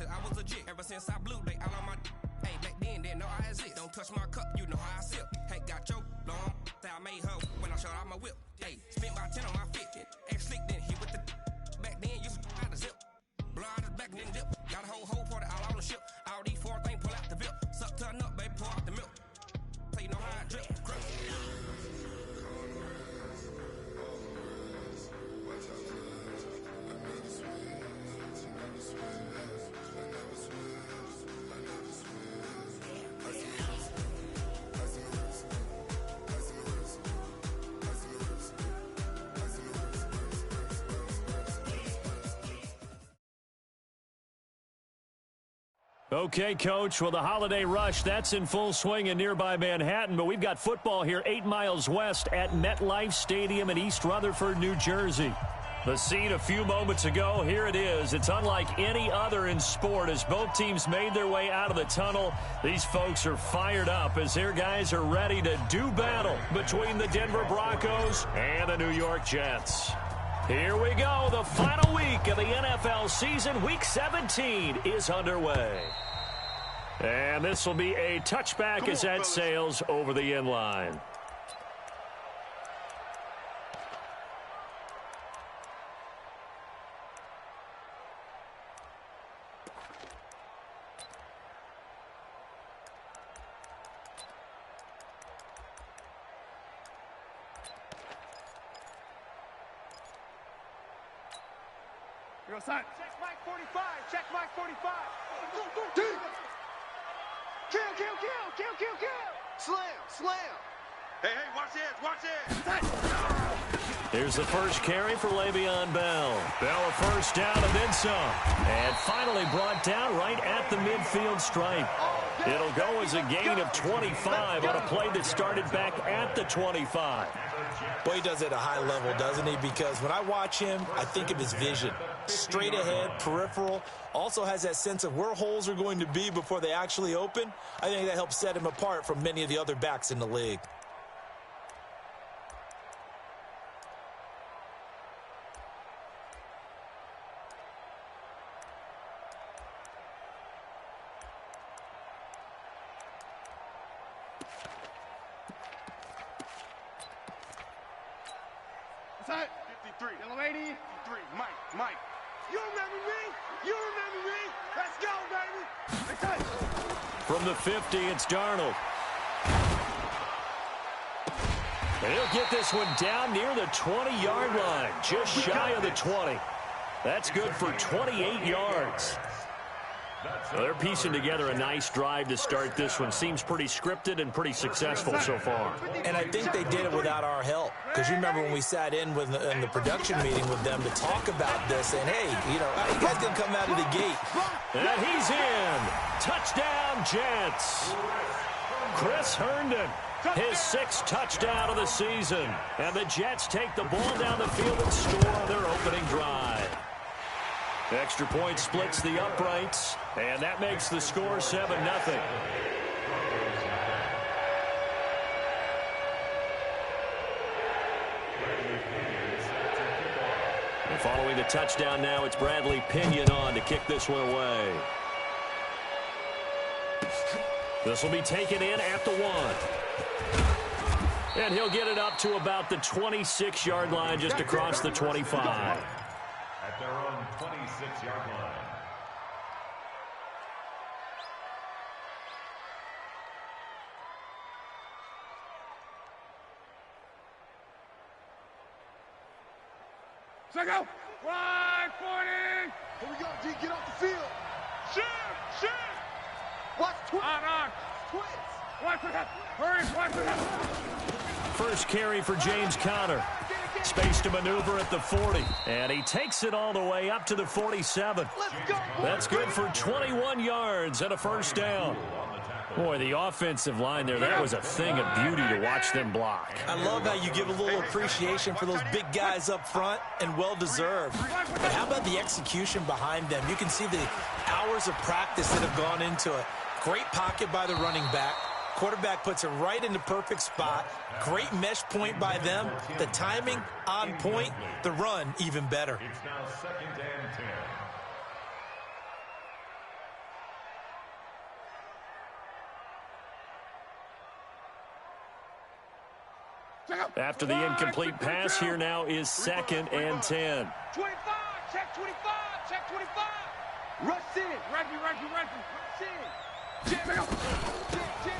cause I was legit. Ever since I blew, they all on my hey, back then, didn't know I exist. Don't touch my cup, you know how I sip. Hey, got your long, that I made her when I showed out my whip. Hey, spent my 10 on my fit. Act slick, then hit with the back then, used to out the zip. Blow out his back and then dip. Got a whole party all on the ship. All these four things, pull out the VIP. Suck, turn up, baby, pour out the milk. So you know how I drip. Okay, Coach, well, the holiday rush, that's in full swing in nearby Manhattan, but we've got football here 8 miles west at MetLife Stadium in East Rutherford, New Jersey. The scene a few moments ago, here it is. It's unlike any other in sport as both teams made their way out of the tunnel. These folks are fired up as their guys are ready to do battle between the Denver Broncos and the New York Jets. Here we go. The final week of the NFL season. Week 17 is underway. And this will be a touchback as that sails over the end line. Check Mike 45. Check Mike 45. Deep. Kill. Slam. Hey, watch this. Here's the first carry for Le'Veon Bell. Bell a first down and then some. And finally brought down right at the midfield stripe. It'll go as a gain of 25 on a play that started back at the 25. Well, he does it at a high level, doesn't he? Because when I watch him, I think of his vision. Straight ahead, peripheral, also has that sense of where holes are going to be before they actually open. I think that helps set him apart from many of the other backs in the league. Set. 53. Yellow 80. 53. Mike. You remember me? Let's go, baby. From the 50, it's Darnold. And he'll get this one down near the 20-yard line, just shy of the 20. That's good for 28 yards. So they're piecing together a nice drive to start this one. Seems pretty scripted and pretty successful so far. And I think they did it without our help. Because you remember when we sat in the production meeting with them to talk about this, and hey, you know, how you guys going to come out of the gate? And he's in. Touchdown, Jets. Chris Herndon, his 6th touchdown of the season. And the Jets take the ball down the field and score their opening drive. Extra point splits the uprights, and that makes the score 7-0. And following the touchdown now, it's Bradley Pinion on to kick this one away. This will be taken in at the 1. And he'll get it up to about the 26-yard line just across the 25. At their own 26-yard line. Let's go. 140. Here we go, D. Get off the field. Shoot. Watch twins. On. Twins. Watch for that. Hurry. Watch for that. First carry for James Conner. Space to maneuver at the 40. And he takes it all the way up to the 47. That's good for 21 yards and a first down. Boy, the offensive line there, that was a thing of beauty to watch them block. I love how you give a little appreciation for those big guys up front, and well-deserved. But how about the execution behind them? You can see the hours of practice that have gone into it. Great pocket by the running back. Quarterback puts it right in the perfect spot. Great mesh point by them. The timing on point. The run even better. It's now 2nd and 10. After the incomplete pass, here now is 2nd and 10. 25, check 25, check 25. Rush in. Reggie. Rush in.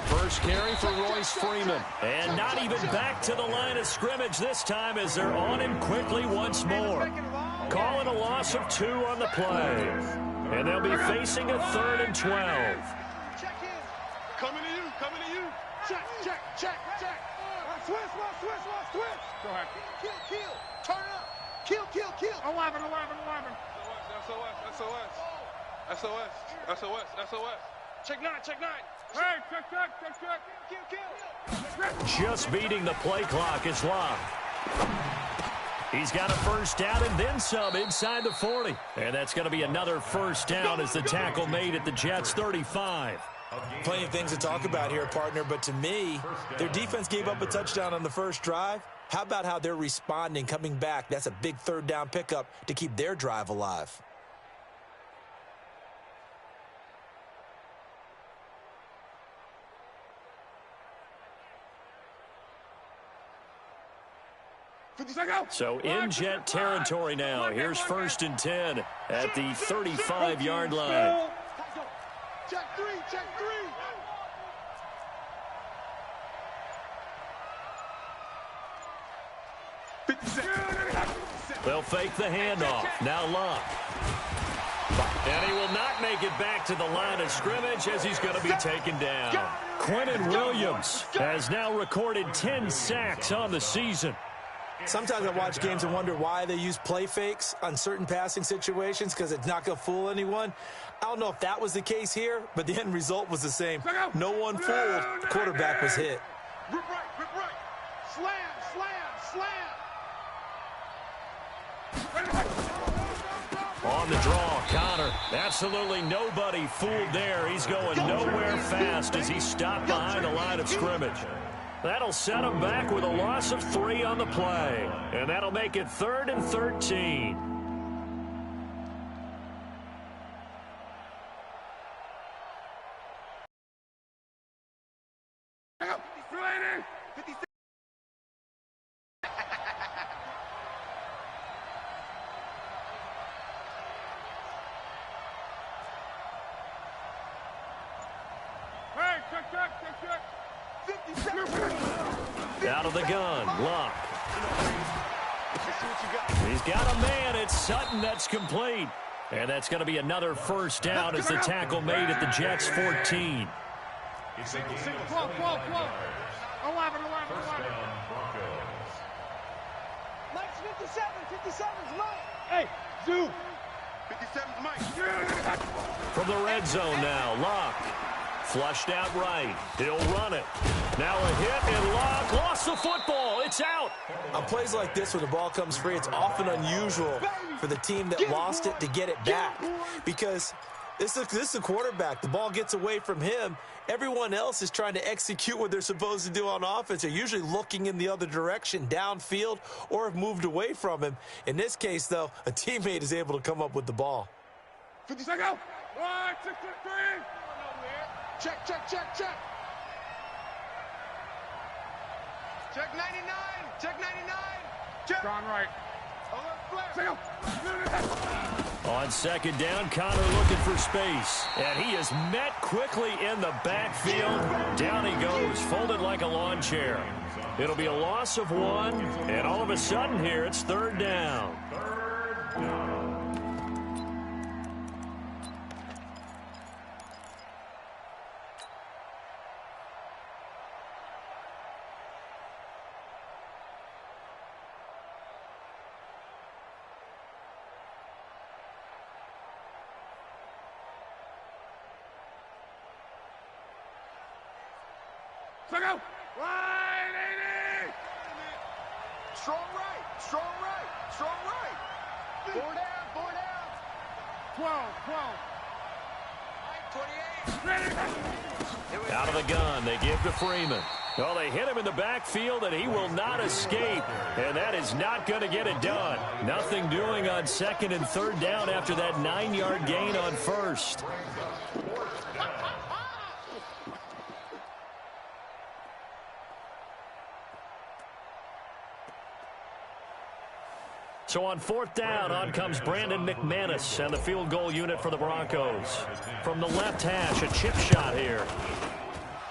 First carry for Royce Freeman. And not even back to the line of scrimmage this time as they're on him quickly once more. Calling a loss of 2 on the play. And they'll be facing a 3rd and 12. Check in. Coming to you. Check. Switch. Go ahead. Kill. Turn it up. Kill. 11. SOS. Check 9. Hey, check. Just beating the play clock is Locke. He's got a first down and then some inside the 40. And that's going to be another first down as the tackle made at the Jets' 35. Plenty of things to talk about here, partner, but to me, their defense gave up a touchdown on the first drive. How about how they're responding, coming back? That's a big 3rd down pickup to keep their drive alive. So in Jet territory now. Here's 1st and 10 at the 35-yard line. Check 3. They'll fake the handoff. Now Locke. And he will not make it back to the line of scrimmage as he's going to be taken down. Quinnen Williams has now recorded 10 sacks on the season. Sometimes I watch games and wonder why they use play fakes on certain passing situations because it's not going to fool anyone. I don't know if that was the case here, but the end result was the same. No one fooled. The quarterback was hit. Rip right. Slam. On the draw, Connor. Absolutely nobody fooled there. He's going nowhere fast as he's stopped behind the line of scrimmage. That'll set him back with a loss of 3 on the play. And that'll make it 3rd and 13. Out of the gun, Locke. He's got a man. It's Sutton that's complete. And that's going to be another first down as the tackle made at the Jets' 14. Whoa. 11. Mike's 57. 57's Mike. Hey, Zoo. 57's Mike. From the red zone now, Locke. Flushed out right. He'll run it. Now a hit, and Locke lost the football. It's out. On plays like this where the ball comes free, it's often unusual for the team that lost it to get it back. Because this is a quarterback. The ball gets away from him. Everyone else is trying to execute what they're supposed to do on offense. They're usually looking in the other direction, downfield, or have moved away from him. In this case, though, a teammate is able to come up with the ball. 50 seconds. 1, 2, 3. Check. Check 99. Check 99. Check. Gone right. On 2nd down, Connor looking for space. And he is met quickly in the backfield. Down he goes, folded like a lawn chair. It'll be a loss of 1, and all of a sudden here, it's 3rd down. Go! 180! Strong right! 4 down! 12! 28! Out of the gun, they give to Freeman. Well, they hit him in the backfield, and he will not escape. And that is not going to get it done. Nothing doing on 2nd and 3rd down after that 9-yard gain on 1st. So on 4th down, on comes Brandon McManus and the field goal unit for the Broncos. From the left hash, a chip shot here.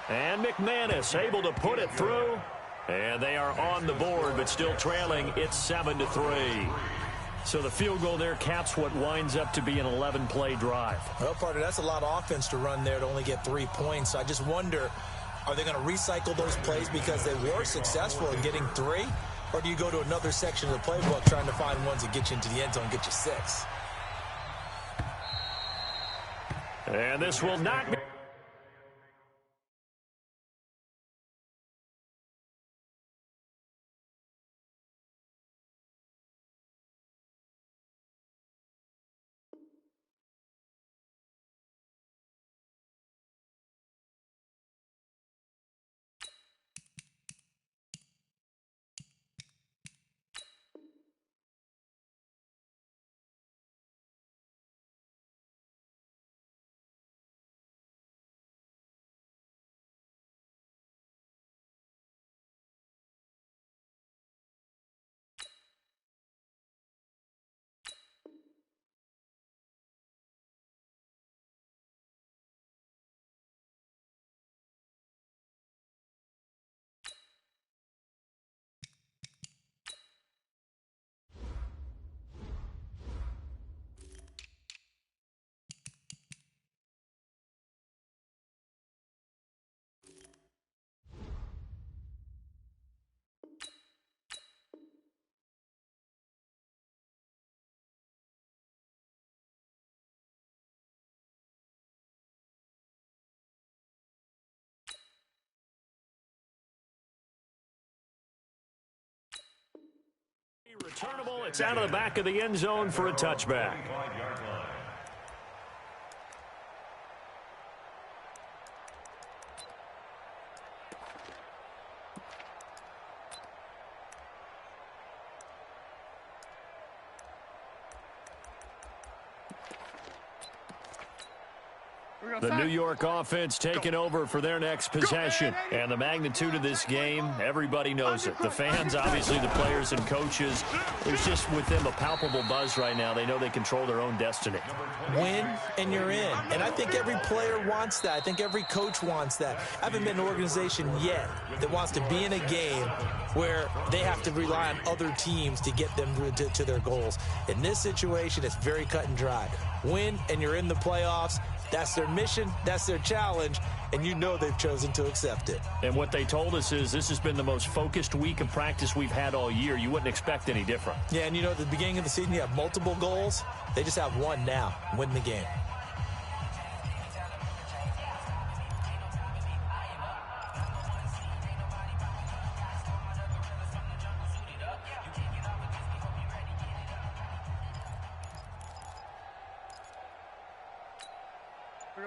And McManus able to put it through. And they are on the board, but still trailing. It's 7-3. So the field goal there caps what winds up to be an 11-play drive. Well, partner, that's a lot of offense to run there to only get 3 points. So I just wonder, are they going to recycle those plays because they were successful in getting 3? Or do you go to another section of the playbook trying to find ones that get you into the end zone and get you 6? And this will not be... Returnable. It's out of the back of the end zone for a touchback. The New York offense taking over for their next possession. And the magnitude of this game, everybody knows it. The fans, obviously the players and coaches. There's just with them a palpable buzz right now. They know they control their own destiny. Win and you're in. And I think every player wants that. I think every coach wants that. I haven't been an organization yet that wants to be in a game where they have to rely on other teams to get them to their goals. In this situation, it's very cut and dry. Win and you're in the playoffs. That's their mission, that's their challenge, and you know they've chosen to accept it. And what they told us is this has been the most focused week of practice we've had all year. You wouldn't expect any different. Yeah, and you know, at the beginning of the season, you have multiple goals. They just have one now, win the game.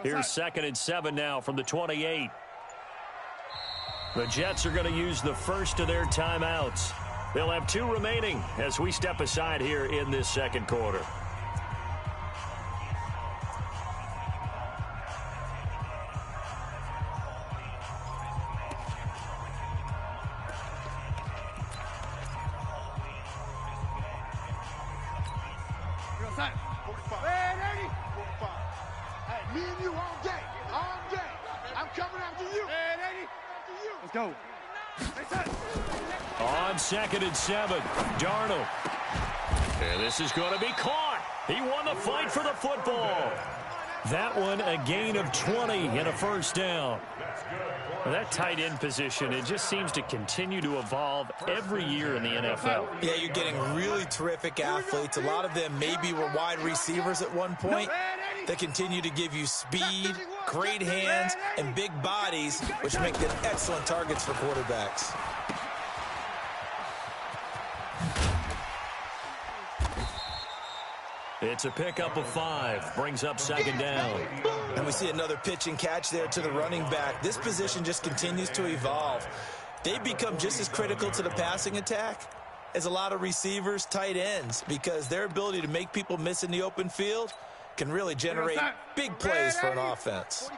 Here's 2nd and 7 now from the 28. The Jets are going to use the first of their timeouts. They'll have 2 remaining as we step aside here in this second quarter. Me and you all day, all day. I'm coming after you. Hey, lady. Let's go. On 2nd and 7, Darnold. And this is going to be caught. He won the fight for the football. That one a gain of 20 and a first down. Well, that tight end position, it just seems to continue to evolve every year in the NFL. Yeah, you're getting really terrific athletes. A lot of them maybe were wide receivers at one point. They continue to give you speed, great hands, and big bodies, which make them excellent targets for quarterbacks. It's a pickup of 5, brings up 2nd down. And we see another pitch and catch there to the running back. This position just continues to evolve. They become just as critical to the passing attack as a lot of receivers, tight ends, because their ability to make people miss in the open field can really generate big plays for an offense.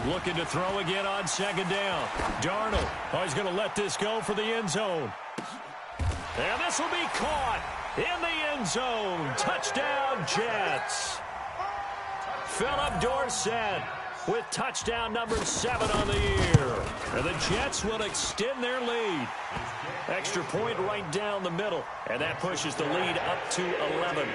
Looking to throw again on second down. Darnold. Oh, he's going to let this go for the end zone. And this will be caught in the end zone. Touchdown, Jets. Philip Dorsett with touchdown number 7 on the year. And the Jets will extend their lead. Extra point right down the middle. And that pushes the lead up to 11.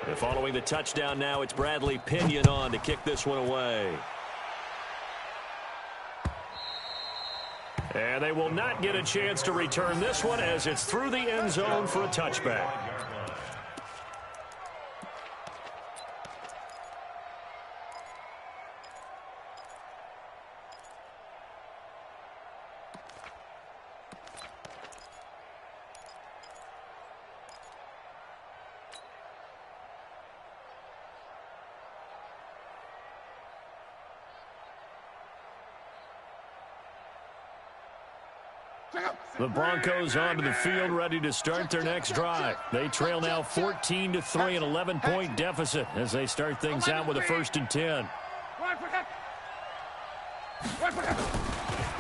And following the touchdown now, it's Bradley Pinion on to kick this one away. And they will not get a chance to return this one as it's through the end zone for a touchback. The Broncos onto the field, ready to start their next drive. They trail now 14-3, an 11-point deficit as they start things out with a 1st and 10.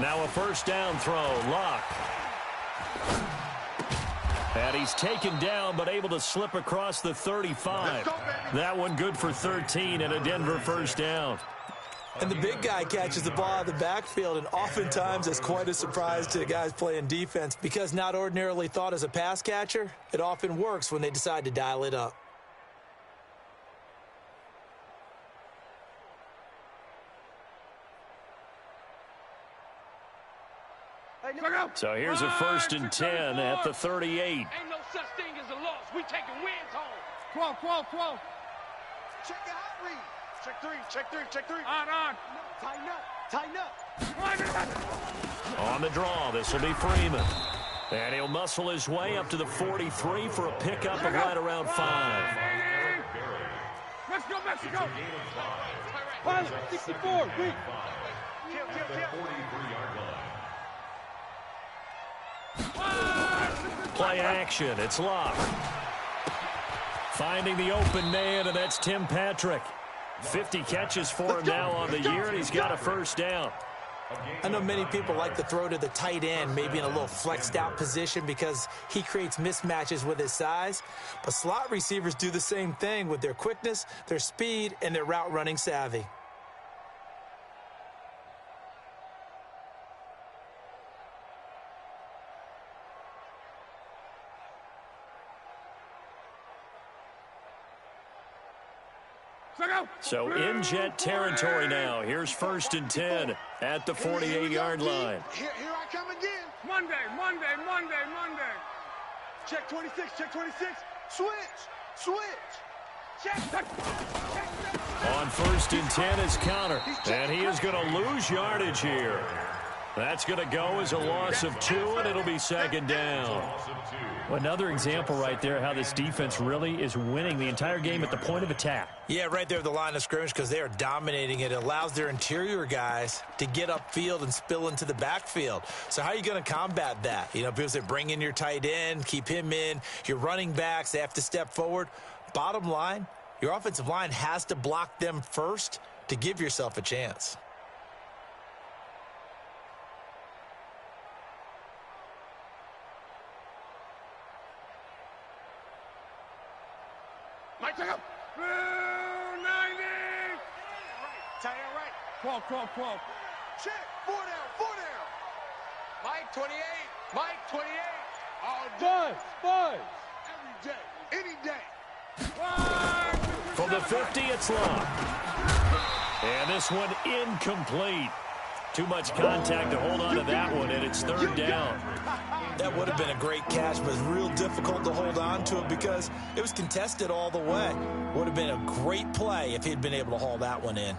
Now a first down throw. Locke. And he's taken down, but able to slip across the 35. That one good for 13 and a Denver first down. And the big guy catches the ball out of the backfield, and oftentimes it's quite a surprise to the guys playing defense because not ordinarily thought as a pass catcher, it often works when they decide to dial it up. So here's a 1st and 10 at the 38. Ain't no such thing as a loss. We taking wins home. 12. Check the hot read. Check 3. On. Tighten up. On the draw, this will be Freeman. And he'll muscle his way up to the 43 for a pickup of right around 5. Let's go, Mexico. Pilot, 64. Kill. Play action, it's Locke. Finding the open man, and that's Tim Patrick. 50 catches for him now on the year, and he's got a first down. I know many people like to throw to the tight end, maybe in a little flexed out position because he creates mismatches with his size. But slot receivers do the same thing with their quickness, their speed, and their route running savvy. So in Jet territory now. Here's 1st and 10 at the 48-yard line. Here I come again. Monday. Check 26. Switch. Check. On 1st and 10 is Counter. And he is going to lose yardage here. That's going to go as a loss of 2, and it'll be 2nd down. Another example right there how this defense really is winning the entire game at the point of attack. Yeah, right there at the line of scrimmage because they are dominating it. It allows their interior guys to get upfield and spill into the backfield. So how are you going to combat that? You know, because they bring in your tight end, keep him in. Your running backs, they have to step forward. Bottom line, your offensive line has to block them first to give yourself a chance. Mike, check up. Blue 90. Tight end right. 12. Check. 4 down. Mike 28. All day. Buzz. Every day. Any day. From the 50, it's Locke. And this one incomplete. Too much contact to hold on to that one, and it's 3rd down. That would have been a great catch, but it's real difficult to hold on to it because it was contested all the way. Would have been a great play if he'd been able to haul that one in.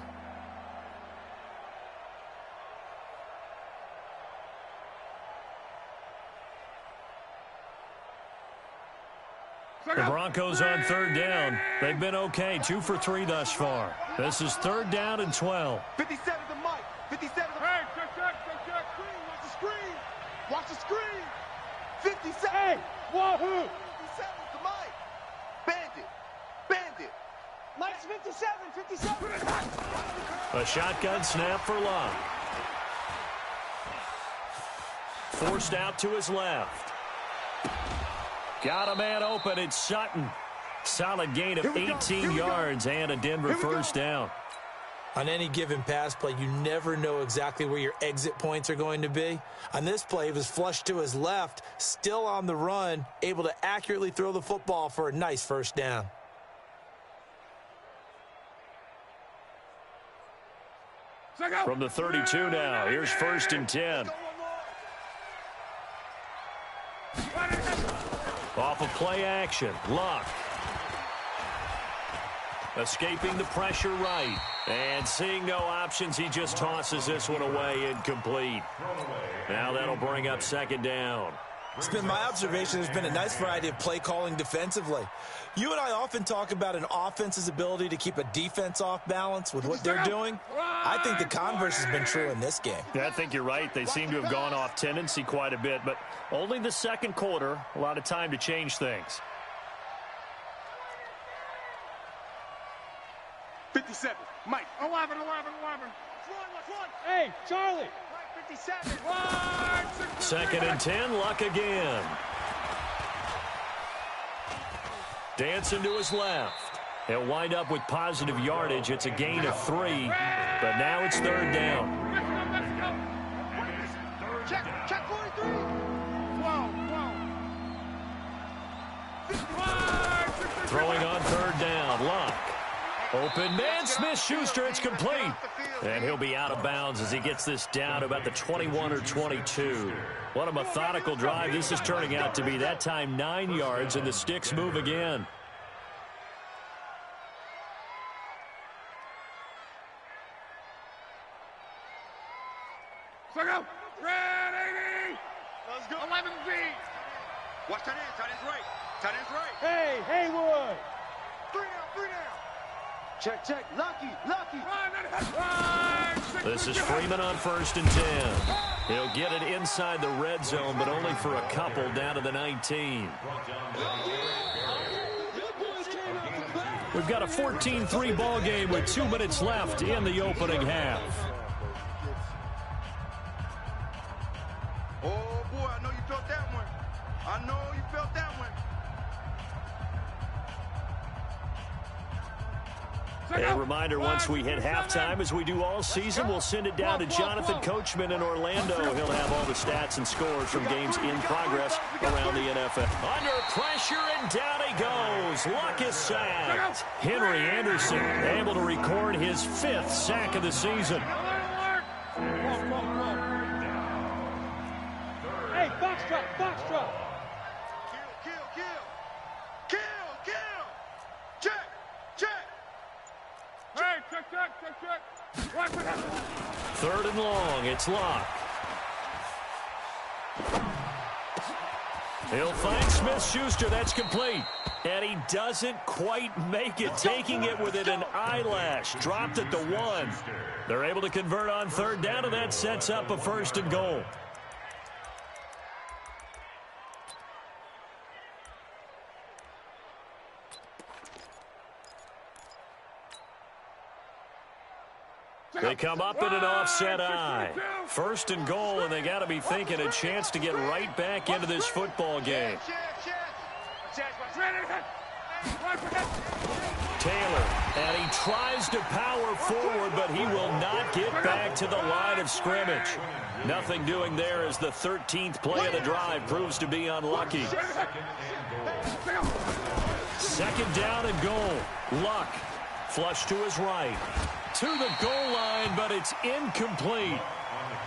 Broncos on third down. They've been okay, 2 for 3 thus far. This is 3rd down and 12. 57 to Mike. 57 to Hey, check. screen. Watch the screen. Watch the screen. 57. Hey, wahoo. 57 to Mike. Bandit. Mike's 57. A shotgun snap for Locke. Forced out to his left. Got a man open. It's Sutton. Solid gain of 18 yards and a Denver first down. On any given pass play, you never know exactly where your exit points are going to be. On this play, he was flushed to his left, still on the run, able to accurately throw the football for a nice first down. From the 32 now, here's 1st and 10. Off of play action, Luck. Escaping the pressure right. And seeing no options, he just tosses this one away incomplete. Now that'll bring up 2nd down. It's been my observation there's been a nice variety of play calling defensively. You and I often talk about an offense's ability to keep a defense off balance with what they're doing. I think the converse has been true in this game. Yeah, I think you're right. They seem to have gone off tendency quite a bit, but only the 2nd quarter. A lot of time to change things. 57. Mike. 11. Hey, Charlie. Mike, 57. 2nd and 10, Luck again. Dancing to his left. He'll wind up with positive yardage. It's a gain of 3, but now it's 3rd down. Check 43. Throwing on 3rd down, Luck. Open man, Smith-Schuster, it's complete. And he'll be out of bounds as he gets this down to about the 21 or 22. What a methodical drive this is turning out to be. That time 9 yards, and the sticks move again. Ready. Let's go. 11Z. Watch tight end's right. Tight end's right. Hey, Haywood. 3 down. Check. Lucky. This is Freeman on 1st and 10. He'll get it inside the red zone, but only for a couple down to the 19. We've got a 14-3 ball game with 2 minutes left in the opening half. Oh, boy, I know you felt that one. A reminder, once we hit halftime, as we do all season, we'll send it down to Jonathan Coachman in Orlando. He'll have all the stats and scores from games in progress around the NFL. Under pressure, and down he goes. Luck is sacked. Henry Anderson able to record his 5th sack of the season. Hey, Foxtrot. Kill. Check. Hey, check. Watch it happen. 3rd and long, it's Luck. He'll find Smith-Schuster, that's complete. And he doesn't quite make it, taking it within an eyelash. Dropped at the 1. They're able to convert on 3rd down, and that sets up a 1st and goal. They come up in an offset eye. 1st and goal, and they got to be thinking a chance to get right back into this football game. Taylor, and he tries to power forward, but he will not get back to the line of scrimmage. Nothing doing there as the 13th play of the drive proves to be unlucky. 2nd down and goal. Luck, flush to his right. To the goal line, but it's incomplete.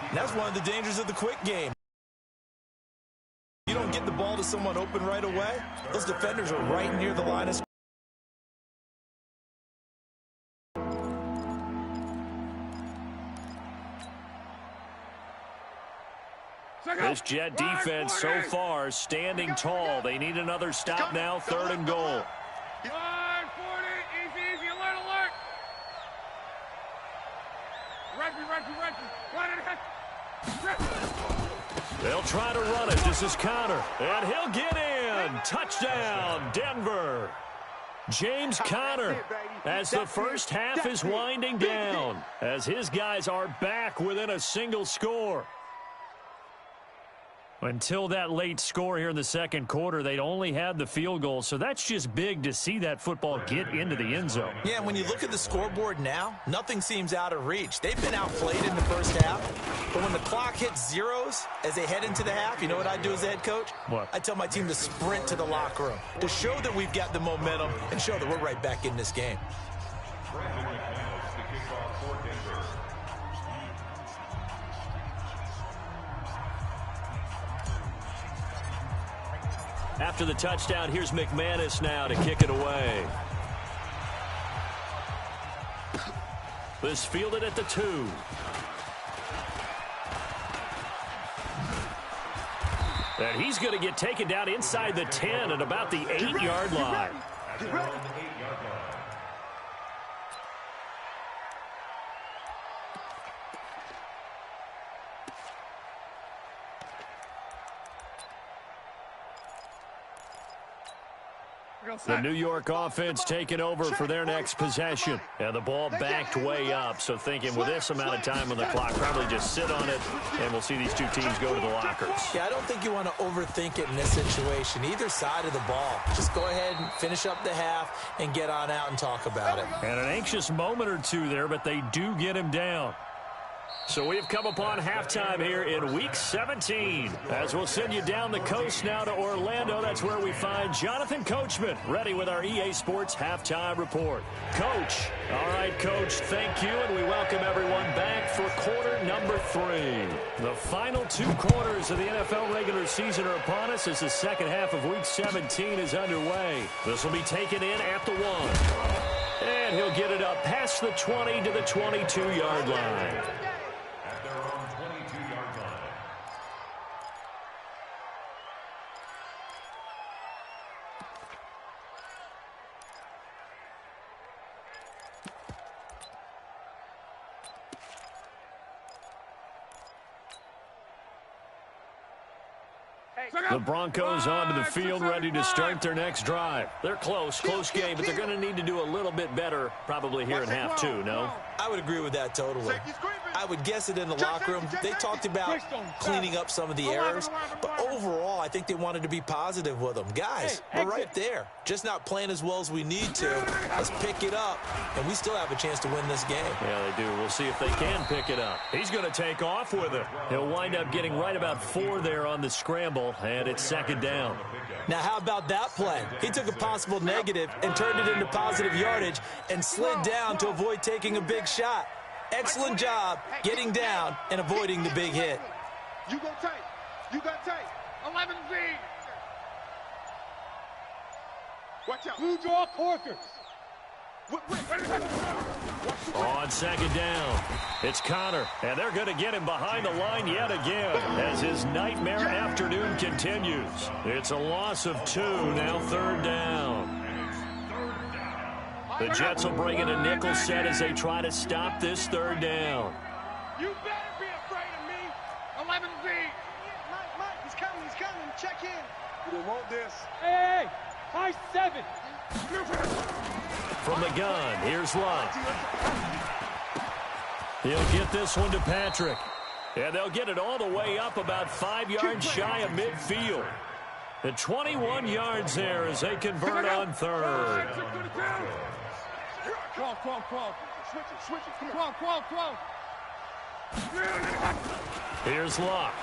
And that's one of the dangers of the quick game. You don't get the ball to someone open right away. Those defenders are right near the line of scrimmage. This Jet defense so far standing tall. They need another stop now, 3rd and goal. Line 40, easy, alert. They'll try to run it. This is Conner, and he'll get in. Touchdown, Denver. James Conner, as the first half is winding down, as his guys are back within a single score. Until that late score here in the second quarter, they'd only had the field goal, so that's just big to see that football get into the end zone. Yeah, and when you look at the scoreboard now, nothing seems out of reach. They've been outplayed in the first half, but when the clock hits zeros as they head into the half, you know what I do as the head coach? What? I tell my team to sprint to the locker room to show that we've got the momentum and show that we're right back in this game. After the touchdown, here's McManus now to kick it away. This fielded at the 2. And he's going to get taken down inside the 10 at about the 8-yard line. The New York offense taking over for their next possession. And the ball backed way up, so thinking with this amount of time on the clock, probably just sit on it, and we'll see these two teams go to the lockers. Yeah, I don't think you want to overthink it in this situation. Either side of the ball. Just go ahead and finish up the half and get on out and talk about it. And an anxious moment or two there, but they do get him down. So we have come upon halftime here in Week 17. As we'll send you down the coast now to Orlando, that's where we find Jonathan Coachman, ready with our EA Sports Halftime Report. Coach. All right, Coach, thank you, and we welcome everyone back for quarter number 3. The final 2 quarters of the NFL regular season are upon us as the second half of Week 17 is underway. This will be taken in at the 1. And he'll get it up past the 20 to the 22-yard line. The Broncos onto the field, ready to start their next drive. They're close game, but they're going to need to do a little bit better probably here in half 2, no? I would agree with that totally. I would guess it in the locker room. They talked about cleaning up some of the errors, but overall, I think they wanted to be positive with them. Guys, we're right there. Just not playing as well as we need to. Let's pick it up, and we still have a chance to win this game. Yeah, they do. We'll see if they can pick it up. He's going to take off with it. He'll wind up getting right about 4 there on the scramble, and it's second down. Now, how about that play? He took a possible negative and turned it into positive yardage and slid down to avoid taking a big shot. Excellent job getting down and avoiding the big hit. You go tight. You got tight. 11Z. Watch out. Blue draw Corkers. On second down, it's Conner, and they're going to get him behind the line yet again as his nightmare afternoon continues. It's a loss of 2, now 3rd down. The Jets will bring in a nickel set as they try to stop this 3rd down. You better be afraid of me. 11Z. Mike, he's coming. Check in. You don't want this. Hey, high 7. From the gun, here's Luck. He'll get this one to Patrick. And they'll get it all the way up about 5 yards shy of midfield. The 21 yards there as they convert on 3rd. Crawl. Switch it. Crawl. Here's Luck.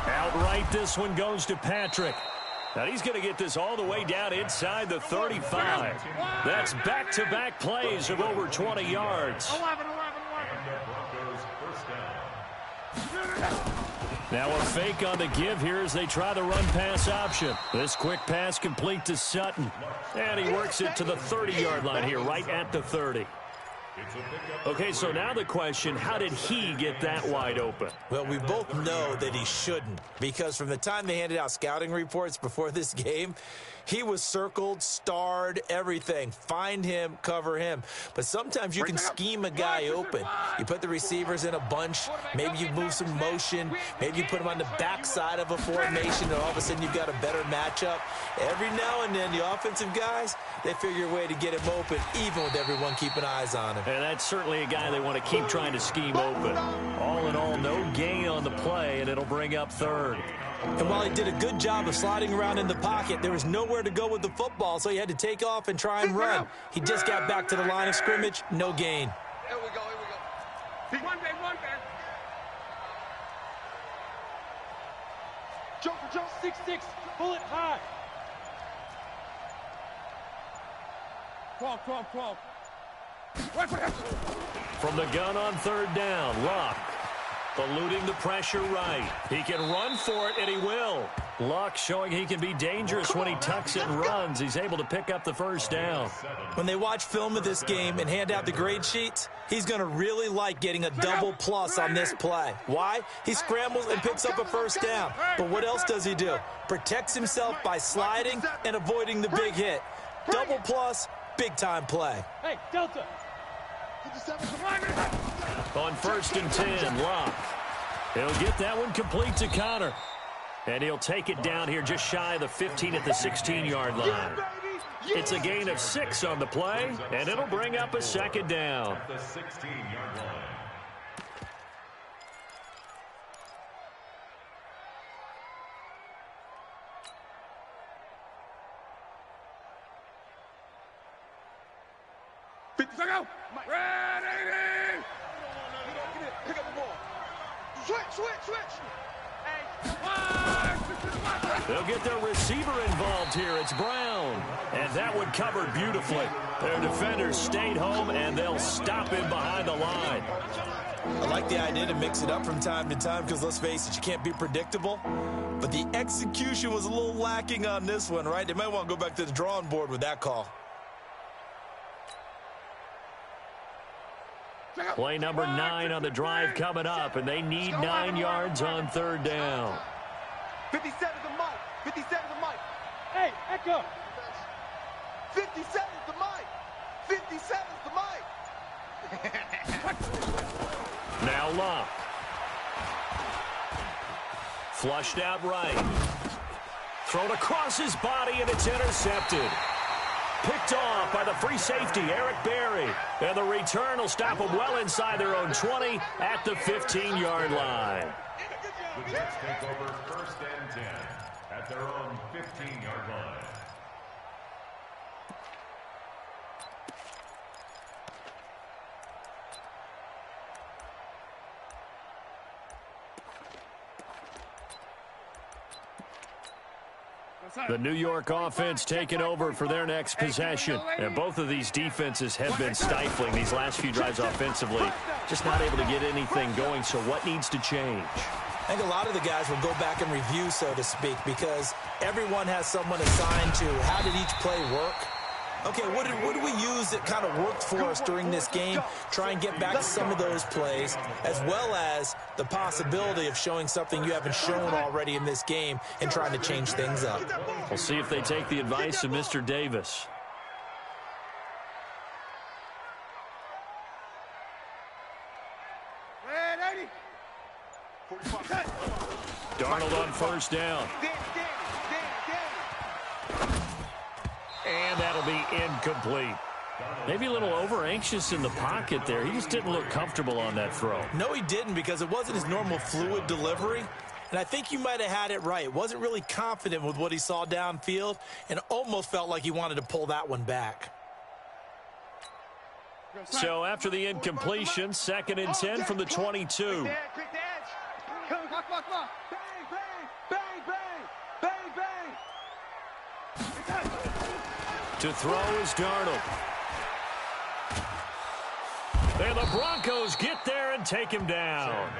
Outright, this one goes to Patrick. Now he's going to get this all the way down inside the 35. That's back-to-back plays of over 20 yards. 11. Now a fake on the give here as they try the run-pass option. This quick pass complete to Sutton. And he works it to the 30-yard line here, right at the 30. Okay, so now the question, how did he get that wide open? Well, we both know that he shouldn't, because from the time they handed out scouting reports before this game, he was circled, starred, everything. Find him, cover him. But sometimes you can scheme a guy open. You put the receivers in a bunch. Maybe you move some motion. Maybe you put them on the backside of a formation, and all of a sudden you've got a better matchup. Every now and then, the offensive guys, they figure a way to get him open, even with everyone keeping eyes on him. And that's certainly a guy they want to keep trying to scheme open. All in all, no gain on the play, and it'll bring up third. And while he did a good job of sliding around in the pocket, there was nowhere to go with the football, so he had to take off and try and run. He just got back to the line of scrimmage, no gain. Here we go, here we go. One day. Jump, 6'6", pull it high. 12. From the gun on third down, Luck eluding the pressure right. He can run for it, and he will. Luck showing he can be dangerous when he tucks and runs. He's able to pick up the first down. When they watch film of this game and hand out the grade sheets, he's going to really like getting a double plus on this play. Why? He scrambles and picks up a first down. But what else does he do? Protects himself by sliding and avoiding the big hit. Double plus, big-time play. Hey, Delta. On 1st and 10, Luck. He'll get that one complete to Connor. And he'll take it down here just shy of the 15 at the 16-yard line. It's a gain of 6 on the play, and it'll bring up a second down. The 16-yard line. Ready! Pick up the ball. Switch. They'll get their receiver involved here. It's Brown. And that one covered beautifully. Their defenders stayed home, and they'll stop him behind the line. I like the idea to mix it up from time to time because, let's face it, you can't be predictable. But the execution was a little lacking on this one, right? They might want to go back to the drawing board with that call. Play number 9 on the drive coming up, and they need 9 yards on third down. 57 the mic. 57 the mic. Hey, Echo. 57 the mic. 57 the mic. Now Luck. Flushed out right. Thrown across his body, and it's intercepted. Picked off by the free safety, Eric Berry. And the return will stop them well inside their own 20 at the 15-yard line. The Jets take over 1st and 10 at their own 15-yard line. The New York offense taking over for their next possession. And both of these defenses have been stifling these last few drives offensively. Just not able to get anything going, so what needs to change? I think a lot of the guys will go back and review, so to speak, because everyone has someone assigned to how did each play work. Okay, what did we use that kind of worked for us during this game? Try and get back to some of those plays, as well as the possibility of showing something you haven't shown already in this game and trying to change things up. We'll see if they take the advice of Mr. Davis. Darnold on 1st down. And that'll be incomplete. Maybe a little over-anxious in the pocket there. He just didn't look comfortable on that throw. No, he didn't, because it wasn't his normal fluid delivery. And I think you might have had it right. Wasn't really confident with what he saw downfield and almost felt like he wanted to pull that one back. So after the incompletion, 2nd and 10 from the 22. Come on. Bang. To throw is Darnold. And the Broncos get there and take him down.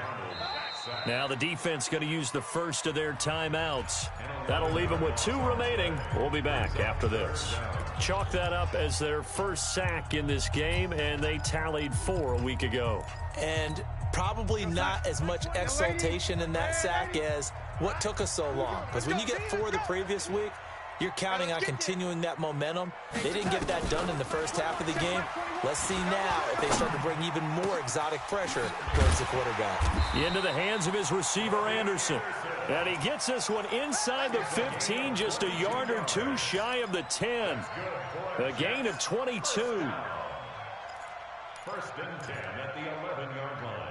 Now the defense going to use the first of their timeouts. That'll leave them with 2 remaining. We'll be back after this. chalk that up as their first sack in this game, and they tallied 4 a week ago. And probably not as much exultation in that sack as what took us so long. Because when you get 4 the previous week, you're counting on continuing that momentum. They didn't get that done in the first half of the game. Let's see now if they start to bring even more exotic pressure towards the quarterback. Into the hands of his receiver, Anderson. And he gets this one inside the 15, just a yard or 2 shy of the 10. A gain of 22. First and 10 at the 11-yard line.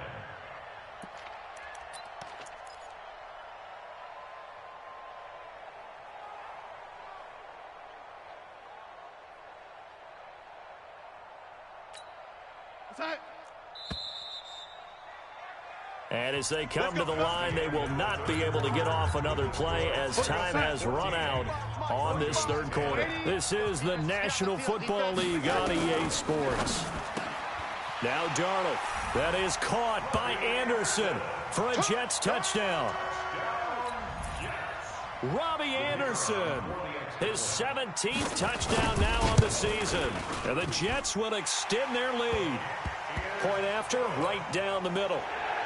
And as they come to the line, they will not be able to get off another play as time has run out on this third quarter. This is the National Football League on EA Sports. Now Darnold. That is caught by Anderson for a Jets touchdown. Robbie Anderson, his 17th touchdown now on the season. And the Jets will extend their lead. Point after, right down the middle.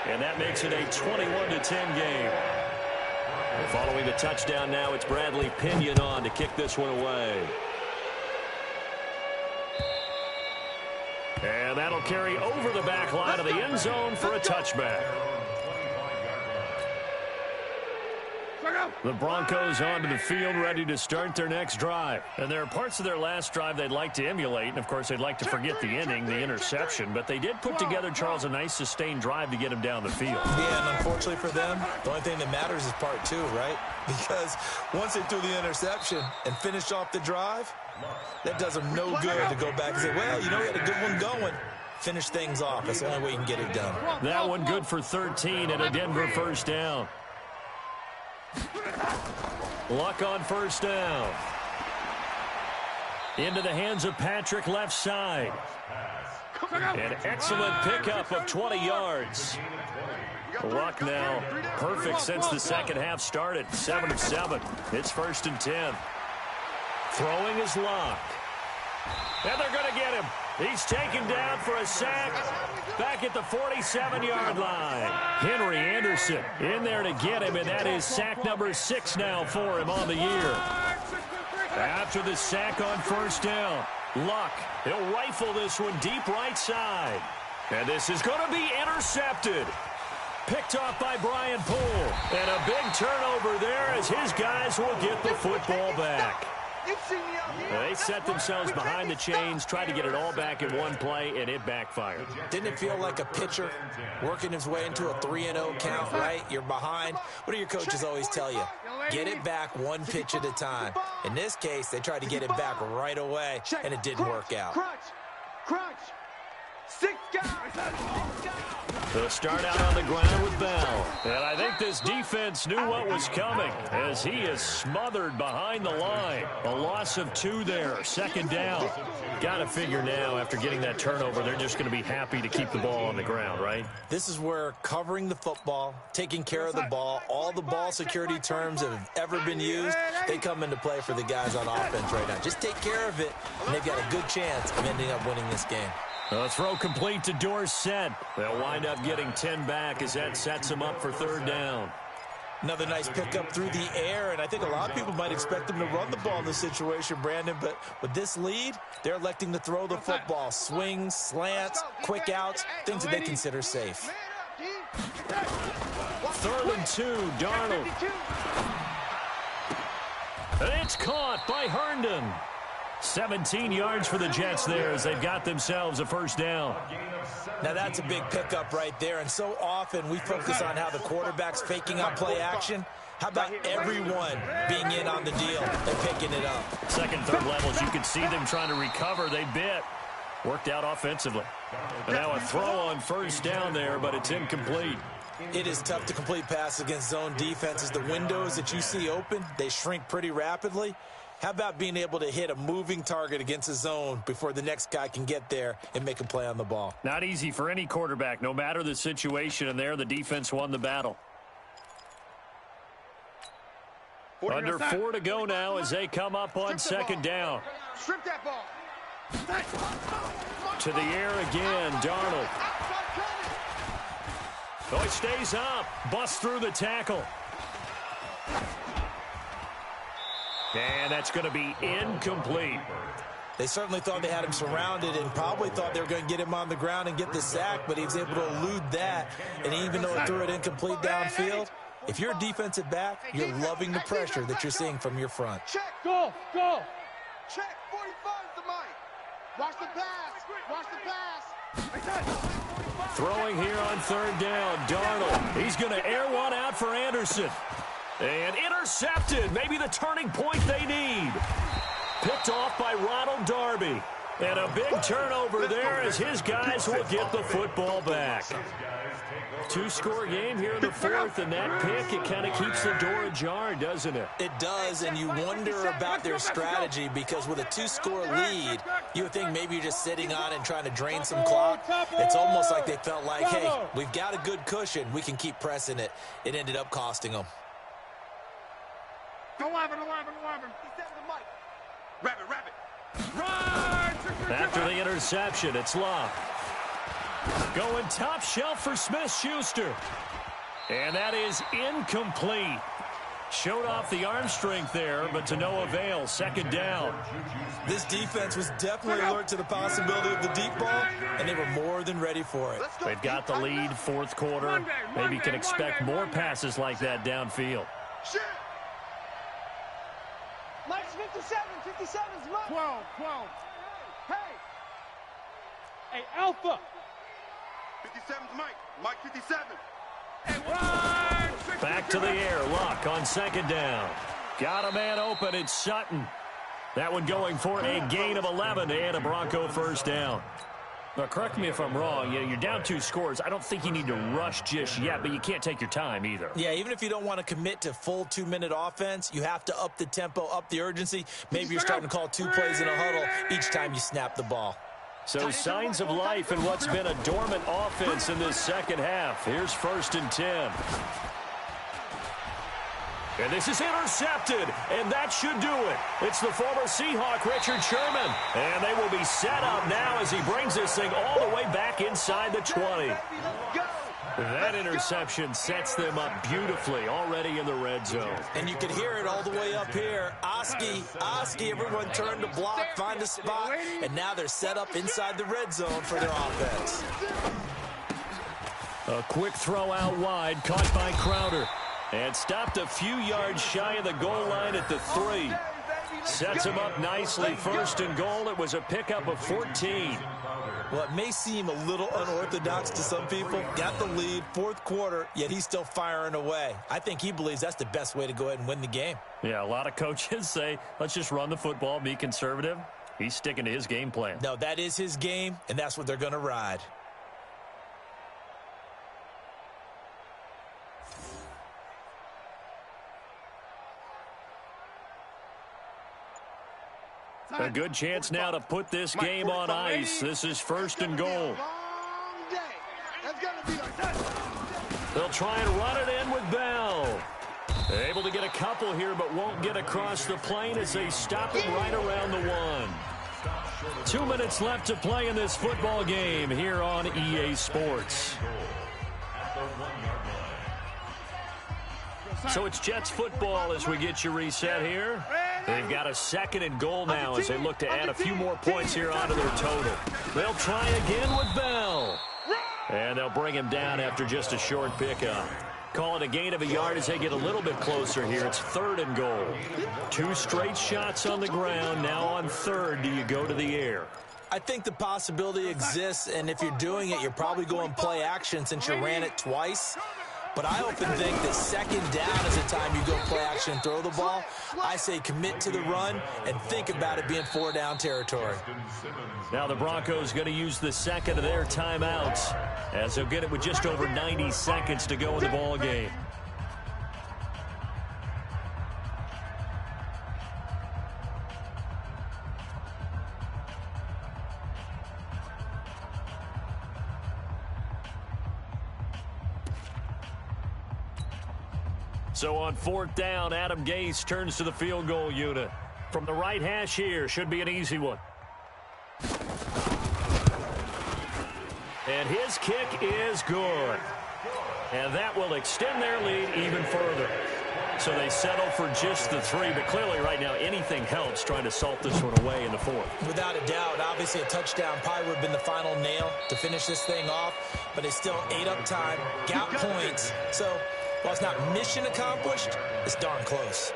And that makes it a 21-10 game. And following the touchdown now, it's Bradley Pinion on to kick this one away. And that'll carry over the back line of the end zone for a touchback. The Broncos onto the field, ready to start their next drive. And there are parts of their last drive they'd like to emulate. And, of course, they'd like to forget the inning, the interception. But they did put together, Charles, a nice sustained drive to get him down the field. Yeah, and unfortunately for them, the only thing that matters is part 2, right? Because once they threw the interception and finished off the drive, that does them no good to go back and say, well, you know, we had a good one going. Finish things off. That's the only way you can get it done. That one good for 13 and a Denver first down. Luck on first down. Into the hands of Patrick left side. An excellent pickup of 20 yards. Luck now perfect since the second half started. 7 of 7. It's first and 10. Throwing is Luck. And they're going to get him. He's taken down for a sack back at the 47-yard line. Henry Anderson in there to get him, and that is sack number 6 now for him on the year. After the sack on first down, Luck, he'll rifle this one deep right side. And this is going to be intercepted. Picked off by Brian Poole. And a big turnover there as his guys will get the football back. They set themselves behind the chains, tried to get it all back in one play, and it backfired. Didn't it feel like a pitcher working his way into a 3-0 count, right? You're behind. What do your coaches always tell you? Get it back one pitch at a time. In this case, they tried to get it back right away, and it didn't work out. Crunch. 6 guys. They'll start out on the ground with Bell. And I think this defense knew what was coming as he is smothered behind the line. A loss of 2 there, second down. Got to figure now after getting that turnover, they're just going to be happy to keep the ball on the ground, right? This is where covering the football, taking care of the ball, all the ball security terms that have ever been used, they come into play for the guys on offense right now. Just take care of it, and they've got a good chance of ending up winning this game. A throw complete to Dorsett. They'll wind up getting 10 back as that sets them up for third down. Another nice pickup through the air, and I think a lot of people might expect them to run the ball in this situation, Brandon, but with this lead, they're electing to throw the football. Swings, slants, quick outs, things that they consider safe. 3rd and 2, Darnold. And it's caught by Herndon. 17 yards for the Jets there as they've got themselves a first down. Now that's a big pickup right there, and so often we focus on how the quarterback's faking out play action. How about everyone being in on the deal and picking it up? Second, third levels, you can see them trying to recover. They bit. Worked out offensively. And now a throw on first down there, but it's incomplete. It is tough to complete passes against zone defenses. The windows that you see open, they shrink pretty rapidly. How about being able to hit a moving target against a zone before the next guy can get there and make a play on the ball? Not easy for any quarterback, no matter the situation, and there the defense won the battle. Under 4 to go now as they come up on second down. Strip that ball. To the air again, Darnold. Oh, he stays up. Busts through the tackle. And that's going to be incomplete. They certainly thought they had him surrounded and probably thought they were going to get him on the ground and get the sack, but he was able to elude that. And even though it threw it incomplete downfield, if you're a defensive back, you're loving the pressure that you're seeing from your front. Check. Go, go. Check. 45 is the mic. Watch the pass. Watch the pass. Throwing here on third down, Darnold. He's going to air one out for Anderson. And intercepted. Maybe the turning point they need. Picked off by Ronald Darby. And a big turnover there as his guys will get the football back. 2-score game here in the fourth, and that pick, it kind of keeps the door ajar, doesn't it? It does, and you wonder about their strategy because with a 2-score lead, you would think maybe you're just sitting on it and trying to drain some clock. It's almost like they felt like, hey, we've got a good cushion. We can keep pressing it. It ended up costing them. 11. Rabbit. After the interception, it's Love. Going top shelf for Smith-Schuster. And that is incomplete. Showed off the arm strength there, but to no avail. Second down. This defense was definitely alert to the possibility of the deep ball, and they were more than ready for it. They've got the lead, fourth quarter. Maybe you can expect more passes like that downfield. Shit. Mike's 57. 57's Mike. 12. Hey. Hey, Alpha. 57's Mike. Mike 57. Back to the air. Luck on second down. Got a man open. It's Sutton. That one going for a gain of 11 and a Bronco first down. Now, correct me if I'm wrong. You're down 2 scores. I don't think you need to rush just yet, but you can't take your time either. Yeah, even if you don't want to commit to full 2-minute offense, you have to up the tempo, up the urgency. Maybe you're starting to call 2 plays in a huddle each time you snap the ball. So signs of life in what's been a dormant offense in this second half. Here's 1st and 10. And this is intercepted, and that should do it. It's the former Seahawk, Richard Sherman. And they will be set up now as he brings this thing all the way back inside the 20. That interception sets them up beautifully already in the red zone. And you could hear it all the way up here. Oski, everyone turned to block, find a spot, and now they're set up inside the red zone for their offense. A quick throw out wide, caught by Crowder. And stopped a few yards shy of the goal line at the 3. Sets him up nicely. 1st and goal. It was a pickup of 14. Well, it may seem a little unorthodox to some people. Got the lead, 4th quarter, yet he's still firing away. I think he believes that's the best way to go ahead and win the game. Yeah, a lot of coaches say, let's just run the football, be conservative. He's sticking to his game plan. No, that is his game, and that's what they're going to ride. A good chance now to put this game on ice. This is 1st and goal. They'll try and run it in with Bell. They're able to get a couple here, but won't get across the plane as they stop it right around the 1. 2 minutes left to play in this football game here on EA Sports. So it's Jets football as we get you reset here. They've got a 2nd and goal now as they look to add a few more points here onto their total. They'll try again with Bell. And they'll bring him down after just a short pickup. Call it a gain of a yard as they get a little bit closer here. It's 3rd and goal. 2 straight shots on the ground. Now on 3rd, do you go to the air? I think the possibility exists, and if you're doing it, you're probably going play action since you ran it twice. But I often think that 2nd down is the time you go play action and throw the ball. I say commit to the run and think about it being 4-down territory. Now the Broncos going to use the 2nd of their timeouts as they'll get it with just over 90 seconds to go in the ball game. So on 4th down, Adam Gase turns to the field goal unit. From the right hash here, should be an easy one. And his kick is good. And that will extend their lead even further. So they settle for just the 3, but clearly right now anything helps trying to salt this one away in the 4th. Without a doubt, obviously a touchdown probably would have been the final nail to finish this thing off, but they still ate up time, got points. So while it's not mission accomplished, it's darn close.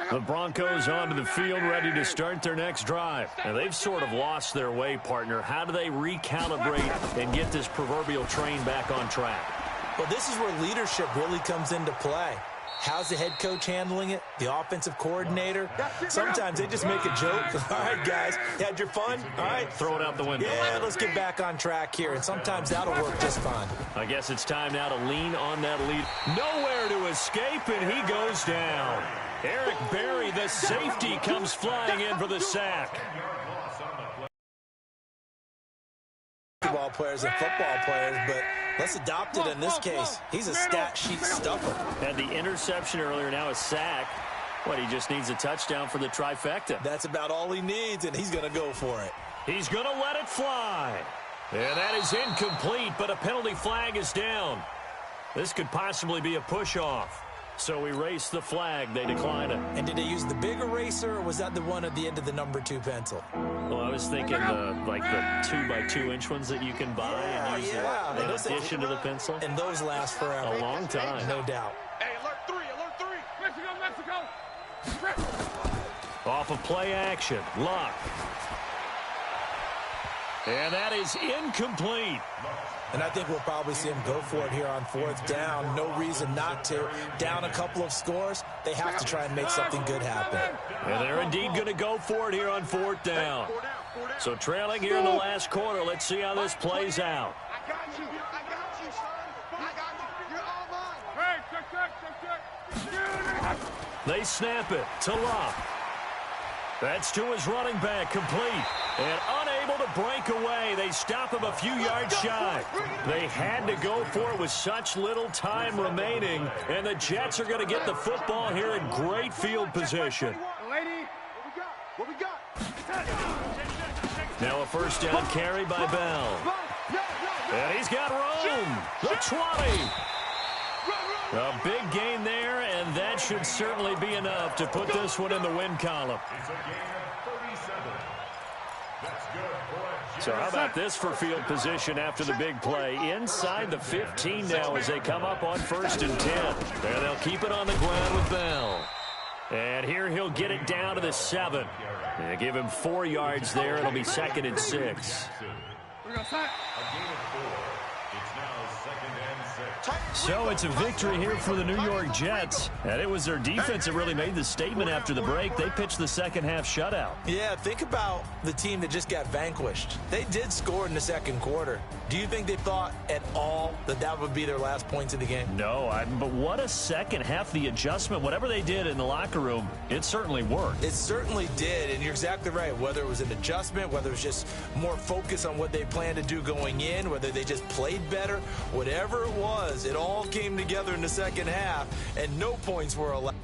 The Broncos onto the field, ready to start their next drive. And they've sort of lost their way, partner. How do they recalibrate and get this proverbial train back on track? Well, this is where leadership really comes into play. How's the head coach handling it? The offensive coordinator? Sometimes they just make a joke. All right, guys, you had your fun? All right. Throw it out the window. Yeah, let's get back on track here. And sometimes that'll work just fine. I guess it's time now to lean on that lead. Nowhere to escape, and he goes down. Eric Berry, the safety, comes flying in for the sack. Basketball players and football players, but let's adopt it in this case. He's a stat sheet stuffer. Had the interception earlier, now a sack. What, he just needs a touchdown for the trifecta. That's about all he needs, and he's going to go for it. He's going to let it fly. And that is incomplete, but a penalty flag is down. This could possibly be a push-off. So we race the flag. They decline it. And did they use the big eraser, or was that the one at the end of the number 2 pencil? Well, I was thinking like the 2x2-inch ones that you can buy and use in addition to the pencil. And those last forever. A long time. No doubt. Hey, alert 3, alert 3. Mexico. Off of play action. Luck. And that is incomplete. And I think we'll probably see him go for it here on 4th down. No reason not to. Down a couple of scores, they have to try and make something good happen. And they're indeed going to go for it here on 4th down. So trailing here in the last quarter, let's see how this plays out. I got you, son. I got you. You're all mine. Hey, check. They snap it to Luck. That's to his running back, complete. And unable to break away. They stop him a few yards shy. They had to go for it with such little time remaining. And the Jets are going to get the football here in great field position. Lady, What we got? Now a first down carry by Bell. And he's got room. The 20. A big gain there, and that should certainly be enough to put this one in the win column. It's a gain of 37. That's good. So how about this for field position after the big play? Inside the 15 now as they come up on 1st and 10. And they'll keep it on the ground with Bell. And here he'll get it down to the 7. And give him 4 yards there. It'll be 2nd and 6. we're going to start. A gain of 4. It's now 2nd and 6. So it's a victory here for the New York Jets. And it was their defense that really made the statement after the break. They pitched the second half shutout. Yeah, think about the team that just got vanquished. They did score in the second quarter. Do you think they thought at all that that would be their last points of the game? No, but what a second half. The adjustment, whatever they did in the locker room, it certainly worked. It certainly did, and you're exactly right. Whether it was an adjustment, whether it was just more focus on what they planned to do going in, whether they just played better, whatever it was, it all came together in the second half, and no points were allowed.